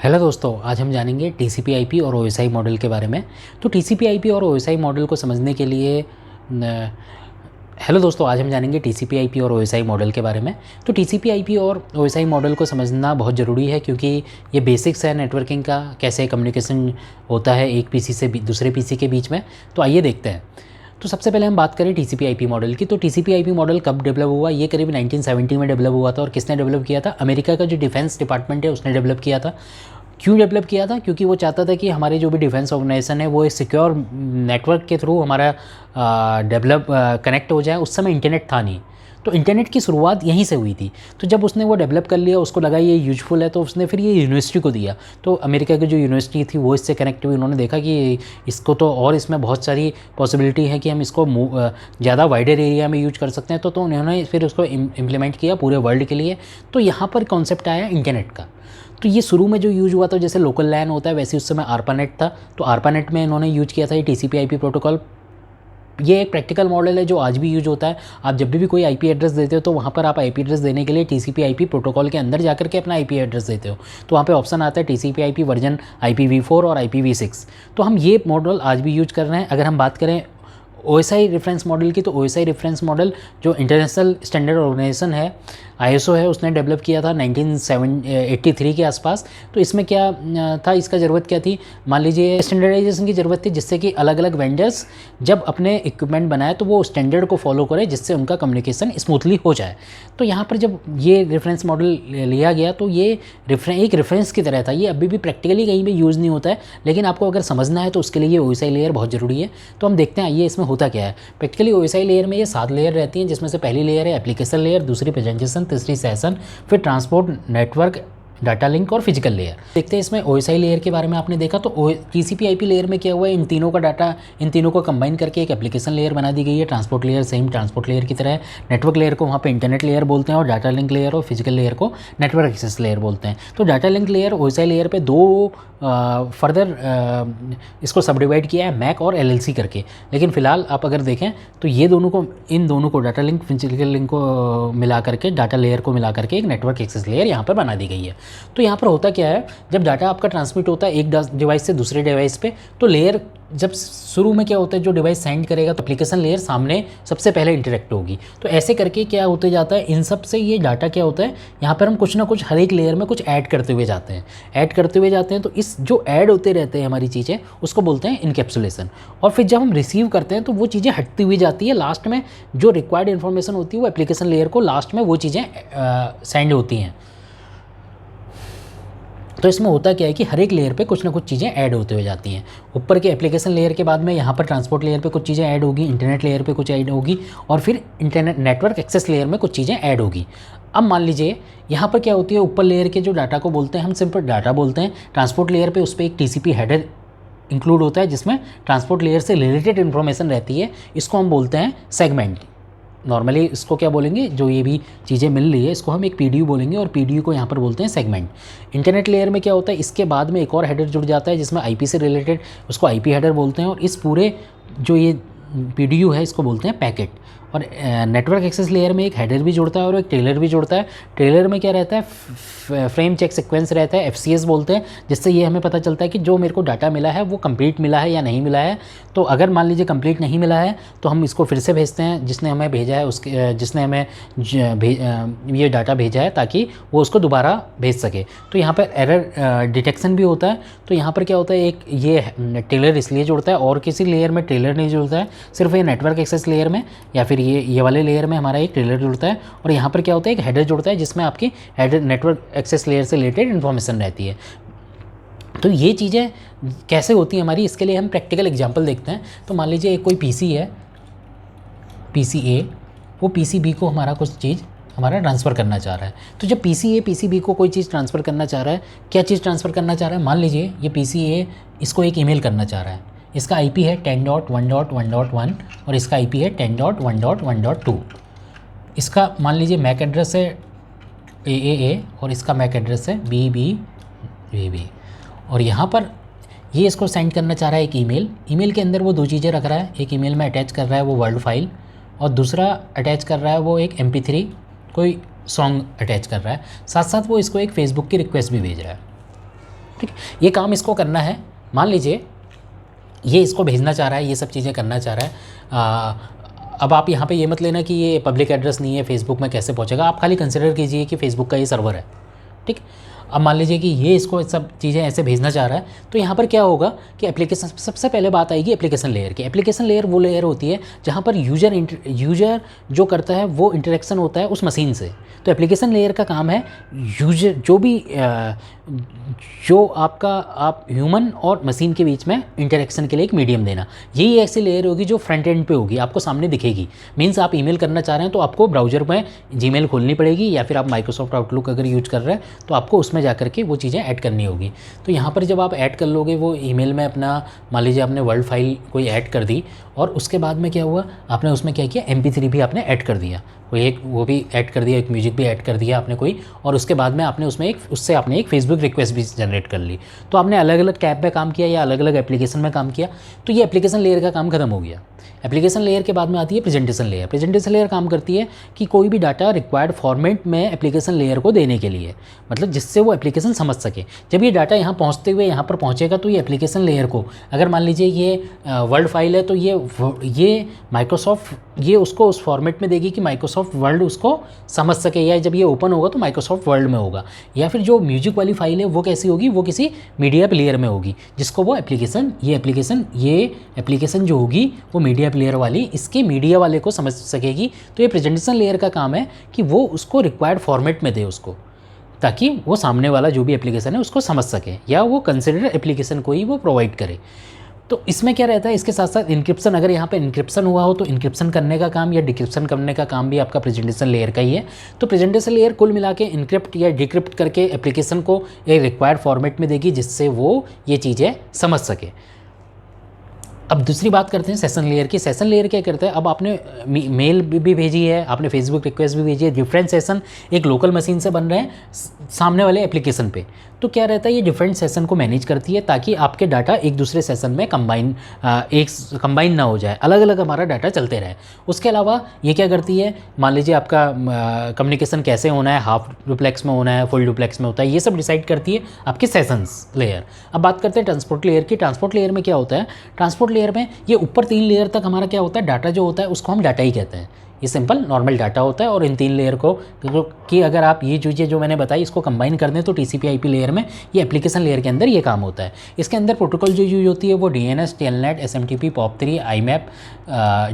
Hello दोस्तों, आज हम जानेंगे टीसीपी/आईपी और ओएसआई मॉडल के बारे में। तो टीसीपी/आईपी और ओएसआई मॉडल को समझने के लिए न हेलो दोस्तों, आज हम जानेंगे टीसीपी/आईपी और ओएसआई मॉडल के बारे में। तो टीसीपी/आईपी और ओएसआई मॉडल को समझना बहुत ज़रूरी है क्योंकि ये बेसिक्स है नेटवर्किंग का, कैसे कम्युनिकेशन होता है एक पीसी से दूसरे पीसी के बीच में। तो आइए देखते हैं। तो सबसे पहले हम बात करें टीसीपी/आईपी मॉडल की। तो टीसीपी/आईपी मॉडल कब डेवलप हुआ? ये करीब 1970 में डेवलप हुआ था। और किसने डेवलप किया था? अमेरिका का जो डिफेंस डिपार्टमेंट है उसने डेवलप किया था। क्यों डेवलप किया था? क्योंकि वो चाहता था कि हमारे जो भी डिफेंस ऑर्गेनाइजेशन है वो एक सिक्योर नेटवर्क के थ्रू हमारा कनेक्ट हो जाए। उस समय इंटरनेट था नहीं, तो इंटरनेट की शुरुआत यहीं से हुई थी। तो जब उसने वो डेवलप कर लिया, उसको लगा ये यूजफुल है, तो उसने फिर ये यूनिवर्सिटी को दिया। तो अमेरिका की जो यूनिवर्सिटी थी वो इससे कनेक्ट हुई। उन्होंने देखा कि इसको तो और इसमें बहुत सारी पॉसिबिलिटी है कि हम इसको ज़्यादा वाइडर एरिया में यूज कर सकते हैं। तो उन्होंने फिर उसको इम्प्लीमेंट किया पूरे वर्ल्ड के लिए। तो यहाँ पर कॉन्सेप्ट आया इंटरनेट का। तो ये शुरू में जो यूज़ हुआ था, जैसे लोकल लैन होता है वैसे उस समय आरपानेट था। तो आरपानेट में इन्होंने यूज किया था ये टीसीपी/आईपी प्रोटोकॉल। ये एक प्रैक्टिकल मॉडल है जो आज भी यूज होता है। आप जब भी कोई आईपी एड्रेस देते हो तो वहाँ पर आप आईपी एड्रेस देने के लिए टीसीपी/आईपी प्रोटोकॉल के अंदर जाकर के अपना आईपी एड्रेस देते हो। तो वहाँ पे ऑप्शन आता है टीसीपी/आईपी वर्जन IPv4 और IPv6। तो हम ये मॉडल आज भी यूज कर रहे हैं। अगर हम बात करें ओएसआई रेफरेंस मॉडल की, तो ओएसआई रेफरेंस मॉडल जो इंटरनेशनल स्टैंडर्ड ऑर्गेनाइजेशन है ISO है, उसने डेवलप किया था 1983 के आसपास। तो इसमें क्या था, इसका ज़रूरत क्या थी? मान लीजिए स्टैंडर्डाइजेशन की ज़रूरत थी, जिससे कि अलग अलग वेंडर्स जब अपने इक्विपमेंट बनाए तो वो स्टैंडर्ड को फॉलो करें, जिससे उनका कम्युनिकेशन स्मूथली हो जाए। तो यहाँ पर जब ये रेफरेंस मॉडल लिया गया तो ये एक रेफरेंस की तरह था। ये अभी भी प्रैक्टिकली कहीं भी यूज़ नहीं होता है, लेकिन आपको अगर समझना है तो उसके लिए ये ओएसआई लेयर बहुत ज़रूरी है। तो हम देखते हैं आइए इसमें होता क्या है। प्रैक्टिकली ओएसआई लेयर में ये 7 लेयर रहती हैं, जिसमें से पहली लेयर है एप्लीकेशन लेयर, दूसरी प्रेजेंटेशन, तीसरी सेशन, फिर ट्रांसपोर्ट नेटवर्क, डाटा लिंक और फिजिकल लेयर। देखते हैं इसमें ओएसआई लेयर के बारे में। आपने देखा तो टीसीपी/आईपी लेयर में क्या हुआ है, इन तीनों का डाटा, इन तीनों को कंबाइन करके एक एप्लीकेशन लेयर बना दी गई है। Transport layer same transport layer की तरह है। नेटवर्क लेयर को वहाँ पे इंटरनेट लेयर बोलते हैं और डाटा लिंक लेयर और फिजिकल लेयर को नेटवर्क एक्सेस लेयर बोलते हैं। तो data link layer OSI layer पे दो फर्दर इसको सब डिवाइड किया है, मैक और LLC करके। लेकिन फिलहाल आप अगर देखें तो ये दोनों को, इन दोनों को, डाटा लिंक फिजिकल लिंक को मिला करके, डाटा लेयर को मिला करके एक नेटवर्क एक्सेस लेयर यहाँ पर बना दी गई है। तो यहाँ पर होता क्या है, जब डाटा आपका ट्रांसमिट होता है एक डिवाइस से दूसरे डिवाइस पे, तो लेयर जब शुरू में क्या होता है, जो डिवाइस सेंड करेगा तो एप्लीकेशन लेयर सामने सबसे पहले इंटरेक्ट होगी। तो ऐसे करके क्या होते जाता है, इन सब से ये डाटा क्या होता है, यहाँ पर हम कुछ ना कुछ हर एक लेयर में कुछ ऐड करते हुए जाते हैं। तो इस जो ऐड होते रहते हैं हमारी चीज़ें, उसको बोलते हैं इनकैप्सुलेशन। और फिर जब हम रिसीव करते हैं तो वो चीज़ें हटती हुई जाती है। लास्ट में जो रिक्वायर्ड इन्फॉर्मेशन होती है वो एप्लीकेशन लेयर को लास्ट में वो चीज़ें सेंड होती हैं। तो इसमें होता क्या है कि हर एक लेयर पे कुछ ना कुछ चीज़ें ऐड होते हुए जाती हैं। ऊपर के एप्लीकेशन लेयर के बाद में यहाँ पर ट्रांसपोर्ट लेयर पे कुछ चीज़ें ऐड होगी, इंटरनेट लेयर पे कुछ ऐड होगी, और फिर इंटरनेट नेटवर्क एक्सेस लेयर में कुछ चीज़ें ऐड होगी। अब मान लीजिए यहाँ पर क्या होती है, ऊपर लेयर के जो डाटा को बोलते हैं हम सिंपल डाटा बोलते हैं। ट्रांसपोर्ट लेयर पर उस पर एक TCP हेडर इंक्लूड होता है, जिसमें ट्रांसपोर्ट लेयर से रिलेटेड इन्फॉर्मेशन रहती है। इसको हम बोलते हैं सेगमेंट। नॉर्मली इसको क्या बोलेंगे, जो ये भी चीज़ें मिल रही है इसको हम एक PDU बोलेंगे, और PDU को यहाँ पर बोलते हैं सेगमेंट। इंटरनेट लेयर में क्या होता है, इसके बाद में एक और हेडर जुड़ जाता है जिसमें IP से रिलेटेड, उसको IP हेडर बोलते हैं। और इस पूरे जो ये PDU है इसको बोलते हैं पैकेट। और नेटवर्क एक्सेस लेयर में एक हेडर भी जुड़ता है और एक ट्रेलर भी जुड़ता है। ट्रेलर में क्या रहता है, फ्रेम चेक सीक्वेंस रहता है, FCS बोलते हैं, जिससे ये हमें पता चलता है कि जो मेरे को डाटा मिला है वो कंप्लीट मिला है या नहीं मिला है। तो अगर मान लीजिए कंप्लीट नहीं मिला है तो हम इसको फिर से भेजते हैं जिसने हमें भेजा है, उसके जिसने हमें ये डाटा भेजा है, ताकि वो उसको दोबारा भेज सके। तो यहाँ पर एरर डिटेक्शन भी होता है। तो यहाँ पर क्या होता है, एक ये ट्रेलर इसलिए जुड़ता है और किसी लेयर में ट्रेलर नहीं जुड़ता है, सिर्फ ये नेटवर्क एक्सेस लेयर में या फिर ये वाले लेयर में हमारा एक ट्रेलर जुड़ता है। और यहाँ पर क्या होता है, एक हेडर जुड़ता है जिसमें आपकी हेडर नेटवर्क एक्सेस लेयर से रिलेटेड इन्फॉर्मेशन रहती है। तो ये चीज़ें कैसे होती हैं हमारी, इसके लिए हम प्रैक्टिकल एग्जांपल देखते हैं। तो मान लीजिए एक कोई PC है, PCA, वो PCB को हमारा कुछ चीज़ हमारा ट्रांसफ़र करना चाह रहा है। तो जब PCA PCB को कोई चीज़ ट्रांसफ़र करना चाह रहा है, क्या चीज़ ट्रांसफ़र करना चाह रहा है, मान लीजिए ये PCA इसको एक ईमेल करना चाह रहा है। इसका IP है 10.1.1.1 और इसका IP है 10.1.1.2। इसका मान लीजिए मैक एड्रेस है AAA और इसका मैक एड्रेस है BBBB। और यहाँ पर ये इसको सेंड करना चाह रहा है एक ईमेल के अंदर वो दो चीज़ें रख रहा है। एक ईमेल में अटैच कर रहा है वो वर्ड फाइल, और दूसरा अटैच कर रहा है वो एक MP3 कोई सॉन्ग अटैच कर रहा है। साथ साथ वो इसको एक फेसबुक की रिक्वेस्ट भी भेज रहा है। ठीक है, ये काम इसको करना है। मान लीजिए ये इसको भेजना चाह रहा है, ये सब चीज़ें करना चाह रहा है। अब आप यहाँ पे ये मत लेना कि ये पब्लिक एड्रेस नहीं है, फेसबुक में कैसे पहुँचेगा। आप खाली कंसिडर कीजिए कि फेसबुक का ये सर्वर है, ठीक। अब मान लीजिए कि ये इसको सब चीज़ें ऐसे भेजना चाह रहा है, तो यहाँ पर क्या होगा कि एप्लीकेशन, सबसे पहले बात आएगी एप्लीकेशन लेयर की। एप्लीकेशन लेयर वो लेयर होती है जहाँ पर यूजर जो करता है वो इंटरेक्शन होता है उस मशीन से। तो एप्लीकेशन लेयर का काम है यूजर जो आप ह्यूमन और मशीन के बीच में इंटरेक्शन के लिए एक मीडियम देना। यही ऐसी लेयर होगी जो फ्रंट एंड पे होगी, आपको सामने दिखेगी। मीन्स आप ईमेल करना चाह रहे हैं तो आपको ब्राउज़र में जीमेल खोलनी पड़ेगी, या फिर आप माइक्रोसॉफ्ट आउटलुक अगर यूज कर रहे हैं तो आपको उसमें जा करके वो चीज़ें ऐड करनी होगी। तो यहाँ पर जब आप ऐड कर लोगे वो ईमेल में अपना, मान लीजिए आपने वर्ड फाइल कोई ऐड कर दी, और उसके बाद में क्या हुआ, आपने उसमें क्या किया, MP3 भी आपने ऐड कर दिया, वो भी ऐड कर दिया, एक म्यूजिक भी ऐड कर दिया आपने कोई, और उसके बाद में आपने उसमें उससे आपने एक फेसबुक रिक्वेस्ट भी जनरेट कर ली। तो आपने अलग अलग टैब में काम किया या अलग अलग एप्लीकेशन में काम किया, तो ये एप्लीकेशन लेयर का काम खत्म हो गया। एप्लीकेशन लेयर के बाद में आती है प्रेजेंटेशन लेयर। प्रेजेंटेशन लेयर काम करती है कि कोई भी डाटा रिक्वायर्ड फॉर्मेट में एप्लीकेशन लेयर को देने के लिए, मतलब जिससे वो एप्लीकेशन समझ सके। जब ये डाटा यहाँ पहुँचते हुए यहाँ पर पहुँचेगा तो ये एप्लीकेशन लेयर को, अगर मान लीजिए ये वर्ड फाइल है तो ये माइक्रोसॉफ्ट ये उसको उस फॉर्मेट में देगी कि माइक्रोसॉफ्ट वर्ड उसको समझ सके, या जब ये ओपन होगा तो माइक्रोसॉफ्ट वर्ड में होगा। या फिर जो म्यूजिक वाली फाइल है वो कैसी होगी, वो किसी मीडिया प्लेयर में होगी, जिसको वो ये एप्लीकेशन जो होगी वो मीडिया प्लेयर वाली इसके मीडिया वाले को समझ सकेगी। तो ये प्रेजेंटेशन लेयर का काम है कि वो उसको रिक्वायर्ड फॉर्मेट में दे उसको, ताकि वो सामने वाला जो भी एप्लीकेशन है उसको समझ सके, या वो कंसिडर एप्लीकेशन को ही वो प्रोवाइड करे। तो इसमें क्या रहता है, इसके साथ साथ इंक्रिप्शन, अगर यहाँ पे इंक्रिप्शन हुआ हो तो इंक्रिप्शन करने का काम या डिक्रिप्शन करने का काम भी आपका प्रेजेंटेशन लेयर का ही है। तो प्रेजेंटेशन लेयर कुल मिला के इंक्रिप्ट या डिक्रिप्ट करके एप्लीकेशन को एक रिक्वायर्ड फॉर्मेट में देगी, जिससे वो ये चीज़ें समझ सके। अब दूसरी बात करते हैं सेशन लेयर की। सेशन लेयर क्या करता है, अब आपने मेल भी भेजी है, आपने फेसबुक रिक्वेस्ट भी भेजी है, डिफरेंट सेशन एक लोकल मशीन से बन रहे हैं सामने वाले एप्लीकेशन पे। तो क्या रहता है, ये डिफरेंट सेशन को मैनेज करती है ताकि आपके डाटा एक दूसरे सेशन में कंबाइन ना हो जाए, अलग अलग हमारा डाटा चलते रहे। उसके अलावा ये क्या करती है, मान लीजिए आपका कम्युनिकेशन कैसे होना है, हाफ डुप्लेक्स में होना है, फुल डुप्लेक्स में होता है, ये सब डिसाइड करती है आपकी सेशंस लेयर। अब बात करते हैं ट्रांसपोर्ट लेयर की। ट्रांसपोर्ट लेयर में क्या होता है, ट्रांसपोर्ट लेयर में ये ऊपर 3 लेयर तक हमारा क्या होता है, डाटा जो होता है उसको हम डाटा ही कहते हैं। ये सिंपल नॉर्मल डाटा होता है, और इन 3 लेयर को कि अगर आप ये चीज़ें जो मैंने बताई इसको कंबाइन कर दें तो TCP/IP लेयर में, ये एप्लीकेशन लेयर के अंदर ये काम होता है। इसके अंदर प्रोटोकॉल जो यूज होती है वो DNS, telnet, SMTP, POP3, IMAP,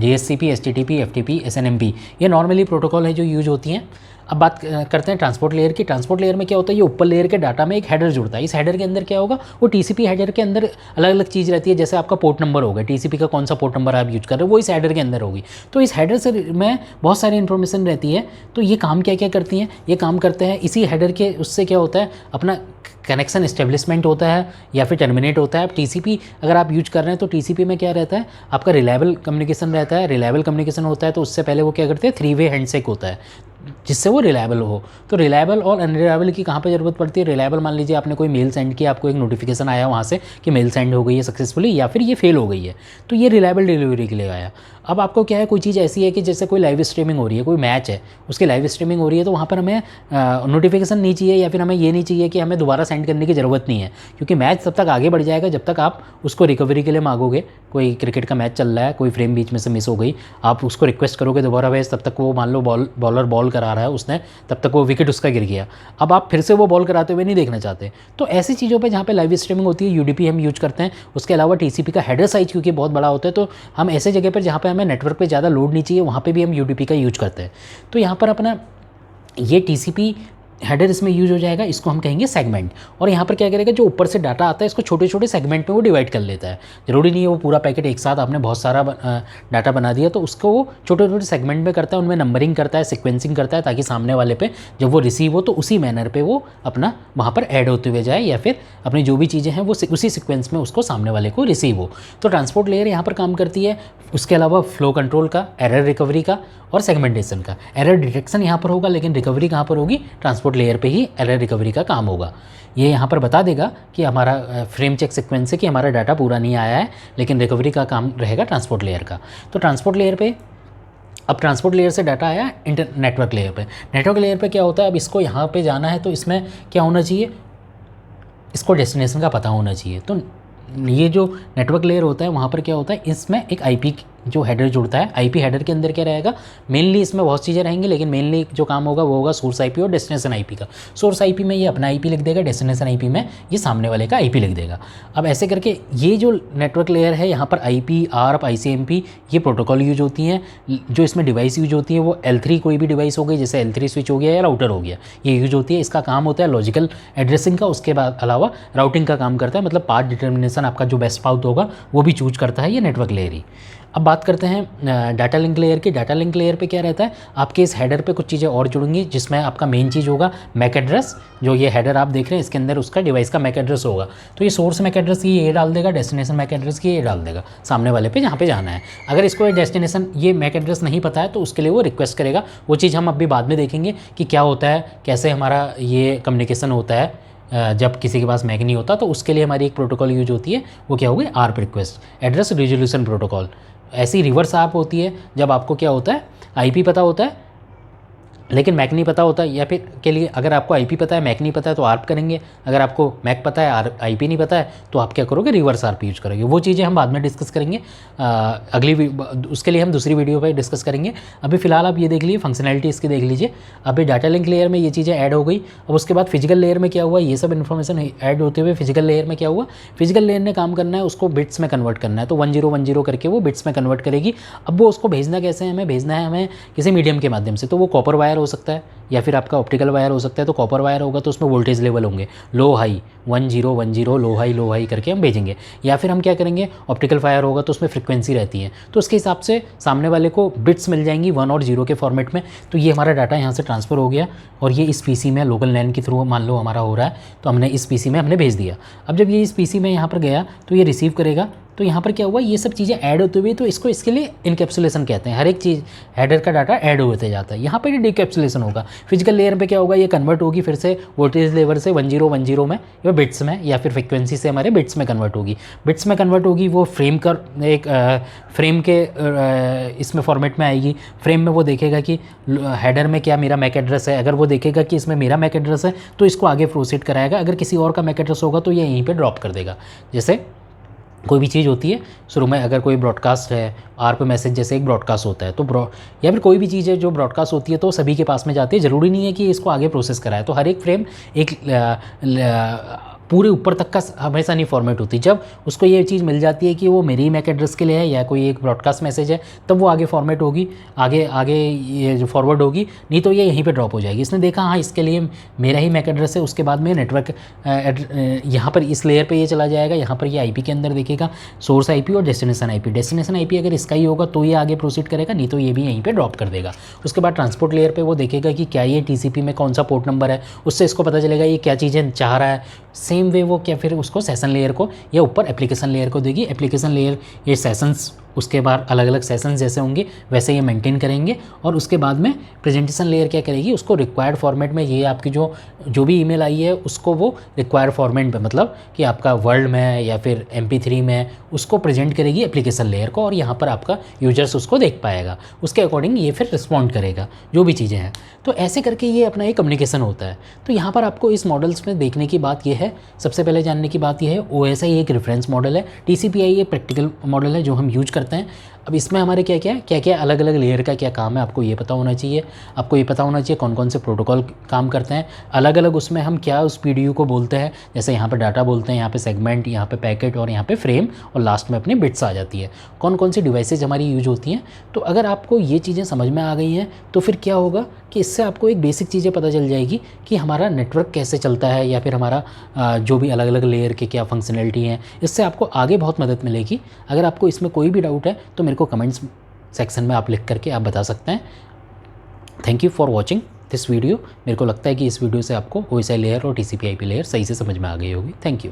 DHCP, HTTP, FTP, SNMP, ये नॉर्मली प्रोटोकॉल है जो यूज होती हैं। अब बात करते हैं ट्रांसपोर्ट लेयर की। ट्रांसपोर्ट लेयर में क्या होता है, ये ऊपर लेयर के डाटा में एक हेडर जुड़ता है। इस हेडर के अंदर क्या होगा, वो TCP हेडर के अंदर अलग अलग चीज़ रहती है, जैसे आपका पोर्ट नंबर होगा, TCP का कौन सा पोर्ट नंबर आप यूज कर रहे हो वो इस हेडर के अंदर होगी। तो इस हेडर से में बहुत सारी इन्फॉर्मेशन रहती है। तो ये काम क्या क्या करती हैं, ये काम करते हैं इसी हेडर के, उससे क्या होता है, अपना कनेक्शन इस्टेब्लिशमेंट होता है या फिर टर्मिनेट होता है। अब TCP अगर आप यूज कर रहे हैं तो TCP में क्या रहता है, आपका रिलायबल कम्युनिकेशन रहता है। रिलायबल कम्युनिकेशन होता है तो उससे पहले वो क्या करते हैं, 3 वे हैंडशेक होता है जिससे वो रिलायबल हो। तो रिलायबल और अनरिलायबल की कहाँ पे ज़रूरत पड़ती है, रिलायबल मान लीजिए आपने कोई मेल सेंड किया, आपको एक नोटिफिकेशन आया वहाँ से कि मेल सेंड हो गई है सक्सेसफुली, या फिर ये फेल हो गई है, तो ये रिलायबल डिलीवरी के लिए आया। अब आपको क्या है, कोई चीज़ ऐसी है कि जैसे कोई लाइव स्ट्रीमिंग हो रही है, कोई मैच है उसकी लाइव स्ट्रीमिंग हो रही है, तो वहाँ पर हमें नोटिफिकेशन नहीं चाहिए, या फिर हमें ये नहीं चाहिए कि हमें दोबारा सेंड करने की ज़रूरत नहीं है, क्योंकि मैच तब तक आगे बढ़ जाएगा जब तक आप उसको रिकवरी के लिए मांगोगे। कोई क्रिकेट का मैच चल रहा है, कोई फ्रेम बीच में से मिस हो गई, आप उसको रिक्वेस्ट करोगे दोबारा भेज, तब तक वो मान लो बॉलर बॉल करा रहा है उसने, तब तक वो विकेट उसका गिर गया, अब आप फिर से वो बॉल कराते हुए नहीं देखना चाहते। तो ऐसी चीज़ों पे जहाँ पे लाइव स्ट्रीमिंग होती है UDP हम यूज करते हैं। उसके अलावा TCP का हेडर साइज क्योंकि बहुत बड़ा होता है, तो हम ऐसे जगह पर जहाँ पे हमें नेटवर्क पे ज़्यादा लोड नहीं चाहिए वहाँ पे भी हम UDP का यूज करते हैं। तो यहाँ पर अपना ये TCP हेडर इसमें यूज हो जाएगा, इसको हम कहेंगे सेगमेंट। और यहाँ पर क्या करेगा, जो ऊपर से डाटा आता है इसको छोटे छोटे सेगमेंट में वो डिवाइड कर लेता है। ज़रूरी नहीं है वो पूरा पैकेट एक साथ, आपने बहुत सारा डाटा बना दिया तो उसको वो छोटे छोटे सेगमेंट में करता है, उनमें नंबरिंग करता है, सिक्वेंसिंग करता है, ताकि सामने वाले पे जब वो रिसीव हो तो उसी मैनर पे वो अपना वहाँ पर ऐड होते हुए जाए, या फिर अपनी जो भी चीज़ें हैं वो उसी सिक्वेंस में उसको सामने वाले को रिसीव हो। तो ट्रांसपोर्ट लेयर यहाँ पर काम करती है। उसके अलावा फ्लो कंट्रोल का, एरर रिकवरी का और सेगमेंटेशन का। एरर डिटेक्शन यहाँ पर होगा, लेकिन रिकवरी कहाँ पर होगी, ट्रांसपोर्ट लेयर पे ही एरर रिकवरी का काम होगा। ये यहाँ पर बता देगा कि हमारा फ्रेम चेक सीक्वेंस से कि हमारा डाटा पूरा नहीं आया है, लेकिन रिकवरी का काम रहेगा ट्रांसपोर्ट लेयर का। तो ट्रांसपोर्ट लेयर पे, अब ट्रांसपोर्ट लेयर से डाटा आया नेटवर्क लेयर पे। नेटवर्क लेयर पे क्या होता है, अब इसको यहाँ पे जाना है तो इसमें क्या होना चाहिए, इसको डेस्टिनेशन का पता होना चाहिए। तो ये जो नेटवर्क लेयर होता है वहाँ पर क्या होता है, इसमें एक आईपी जो हेडर जुड़ता है। आईपी हेडर के अंदर क्या रहेगा, मेनली इसमें बहुत चीज़ें रहेंगी, लेकिन मेनली जो काम होगा वो होगा सोर्स आईपी और डेस्टिनेशन आईपी का। सोर्स आईपी में ये अपना आईपी लिख देगा, डेस्टिनेशन आईपी में ये सामने वाले का आईपी लिख देगा। अब ऐसे करके ये जो नेटवर्क लेयर है यहाँ पर आईपी, आरप, आईसीएमपी ये प्रोटोकॉल यूज होती हैं। जो इसमें डिवाइस यूज होती है वो L3 कोई भी डिवाइस हो गई, जैसे L3 स्विच हो गया या राउटर हो गया, ये यूज होती है। इसका काम होता है लॉजिकल एड्रेसिंग का, उसके बाद अलावा राउटिंग का काम करता है, मतलब पाथ डिटर्मिनेशन आपका जो बेस्ट पाथ होगा वो भी चूज करता है ये नेटवर्क लेयर ही। अब बात करते हैं डाटा लिंक लेयर की। डाटा लिंक लेयर पे क्या रहता है, आपके इस हेडर पे कुछ चीज़ें और जुड़ेंगी, जिसमें आपका मेन चीज़ होगा मैक एड्रेस। जो ये हेडर आप देख रहे हैं इसके अंदर उसका डिवाइस का मैक एड्रेस होगा, तो ये सोर्स मैक एड्रेस की ये डाल देगा, डेस्टिनेशन मैक एड्रेस की ये डाल देगा सामने वाले पे जहाँ पे जाना है। अगर इसको डेस्टिनेशन ये मैक एड्रेस नहीं पता है तो उसके लिए वो रिक्वेस्ट करेगा। वो चीज़ हम अभी बाद में देखेंगे कि क्या होता है, कैसे हमारा ये कम्युनिकेशन होता है जब किसी के पास मैक नहीं होता। तो उसके लिए हमारी एक प्रोटोकॉल यूज होती है, वो क्या होगी, आरप रिक्वेस्ट, एड्रेस रिजोल्यूशन प्रोटोकॉल। ऐसी रिवर्स आरप होती है जब आपको क्या होता है, आईपी पता होता है लेकिन मैक नहीं पता होता, या फिर के लिए अगर आपको आईपी पता है मैक नहीं पता है तो आरप करेंगे, अगर आपको मैक पता है आईपी नहीं पता है तो आप क्या करोगे, रिवर्स आरप यूज करोगे। वो चीज़ें हम बाद में डिस्कस करेंगे, उसके लिए हम दूसरी वीडियो पर डिस्कस करेंगे। अभी फिलहाल आप ये देख लीजिए, फंक्शनैलिटी इसकी देख लीजिए। अभी डाटा लिंक लेयर में ये चीज़ें ऐड हो गई। अब उसके बाद फिजिकल लेयर में क्या हुआ, ये सब इन्फॉर्मेशन ऐड होते हुए फिजिकल लेयर में क्या हुआ, फिजिकल लेयर ने काम करना है, उसको बिट्स में कन्वर्ट करना है, तो 1010 करके वो बिट्स में कन्वर्ट करेगी। अब वो उसको भेजना कैसे है, हमें भेजना है हमें किसी मीडियम के माध्यम से, तो वो कॉपर वायर हो सकता है या फिर आपका ऑप्टिकल वायर हो सकता है। तो कॉपर वायर होगा तो उसमें वोल्टेज लेवल होंगे, लो हाई 1010, लो हाई करके हम भेजेंगे। या फिर हम क्या करेंगे, ऑप्टिकल वायर होगा तो उसमें फ्रिक्वेंसी रहती है, तो उसके हिसाब से सामने वाले को बिट्स मिल जाएंगी 1 और 0 के फॉर्मेट में। तो ये हमारा डाटा यहाँ से ट्रांसफ़र हो गया और ये इस पीसी में लोकल लैन के थ्रू मान लो हमारा हो रहा है, तो हमने इस पीसी में हमने भेज दिया। अब जब ये इस पीसी में यहाँ पर गया तो ये रिसीव करेगा। तो यहाँ पर क्या हुआ, ये सब चीज़ें ऐड होते हुए, तो इसको इसके लिए इनकैप्सुलेशन कहते हैं। हर एक चीज़ हेडर का डाटा ऐड होते जाता है, यहाँ पर ये डिकैप्सुलेशन होगा। फिजिकल लेयर पे क्या होगा, ये कन्वर्ट होगी फिर से वोल्टेज लेवल से 1010 में या बिट्स में, या फिर फ्रिक्वेंसी से हमारे बिट्स में कन्वर्ट होगी। बिट्स में कन्वर्ट होगी, वो फ्रेम कर एक फ्रेम के इसमें फॉर्मेट में आएगी। फ्रेम में वो देखेगा कि हेडर में क्या मेरा मैक एड्रेस है, अगर वो देखेगा कि इसमें मेरा मैक एड्रेस है तो इसको आगे प्रोसीड कराएगा। अगर किसी और का मैक एड्रेस होगा तो ये यहीं पर ड्रॉप कर देगा। जैसे कोई भी चीज़ होती है शुरू में, अगर कोई ब्रॉडकास्ट है, आरप मैसेज जैसे एक ब्रॉडकास्ट होता है, तो या फिर कोई भी चीज़ है जो ब्रॉडकास्ट होती है तो सभी के पास में जाती है, ज़रूरी नहीं है कि इसको आगे प्रोसेस कराए। तो हर एक फ्रेम एक पूरे ऊपर तक का हमेशा नहीं फॉर्मेट होती। जब उसको ये चीज़ मिल जाती है कि वो मेरी मैक एड्रेस के लिए है या कोई एक ब्रॉडकास्ट मैसेज है, तब वो आगे फॉर्मेट होगी, आगे ये जो फॉरवर्ड होगी, नहीं तो ये यहीं पे ड्रॉप हो जाएगी। इसने देखा हाँ इसके लिए मेरा ही मैक एड्रेस है, उसके बाद में नेटवर्क यहाँ पर इस लेयर पर ये चला जाएगा, यहाँ पर ये IP के अंदर देखेगा सोर्स IP और डेस्टिनेशन IP। डेस्टिनेशन IP अगर इसका ही होगा तो ये आगे प्रोसीड करेगा, नहीं तो ये भी यहीं पर ड्रॉप कर देगा। उसके बाद ट्रांसपोर्ट लेयर पर वो देखेगा कि क्या ये TCP में कौन सा पोर्ट नंबर है, उससे इसको पता चलेगा ये क्या चीज़ें चाह रहा है। सेम वे वो क्या फिर उसको सेशन लेयर को या ऊपर एप्लीकेशन लेयर को देगी। एप्लीकेशन लेयर ये सेशंस, उसके बाद अलग अलग सेशंस जैसे होंगे वैसे ये मेंटेन करेंगे। और उसके बाद में प्रेजेंटेशन लेयर क्या करेगी, उसको रिक्वायर्ड फॉर्मेट में, ये आपकी जो भी ईमेल आई है उसको वो रिक्वायर्ड फॉर्मेट में, मतलब कि आपका वर्ड में या फिर MP3 में उसको प्रेजेंट करेगी एप्लीकेशन लेयर को, और यहाँ पर आपका यूजर्स उसको देख पाएगा। उसके अकॉर्डिंग ये फिर रिस्पॉन्ड करेगा जो भी चीज़ें हैं। तो ऐसे करके ये अपना एक कम्युनिकेशन होता है। तो यहाँ पर आपको इस मॉडल्स में देखने की बात यह है, सबसे पहले जानने की बात यह है, OSI एक रेफरेंस मॉडल है, TCP/IP एक प्रैक्टिकल मॉडल है जो हम यूज करते हैं। अब इसमें हमारे क्या क्या अलग अलग लेयर का क्या काम है आपको ये पता होना चाहिए। आपको ये पता होना चाहिए कौन कौन से प्रोटोकॉल काम करते हैं अलग अलग, उसमें हम क्या उस PDU को बोलते हैं। जैसे यहाँ पे डाटा बोलते हैं, यहाँ पे सेगमेंट, यहाँ पे पैकेट और यहाँ पे फ्रेम, और लास्ट में अपनी बिट्स आ जाती है। कौन कौन सी डिवाइसेज हमारी यूज होती हैं। तो अगर आपको ये चीज़ें समझ में आ गई हैं तो फिर क्या होगा कि इससे आपको एक बेसिक चीज़ें पता चल जाएगी कि हमारा नेटवर्क कैसे चलता है, या फिर हमारा जो भी अलग अलग लेयर के क्या फंक्शनैलिटी हैं। इससे आपको आगे बहुत मदद मिलेगी। अगर आपको इसमें कोई भी डाउट है तो मेरे को कमेंट्स सेक्शन में आप लिख करके आप बता सकते हैं। Thank you for watching this video. मेरे को लगता है कि इस वीडियो से आपको OSI लेयर और TCP/IP लेयर सही से समझ में आ गई होगी। Thank you.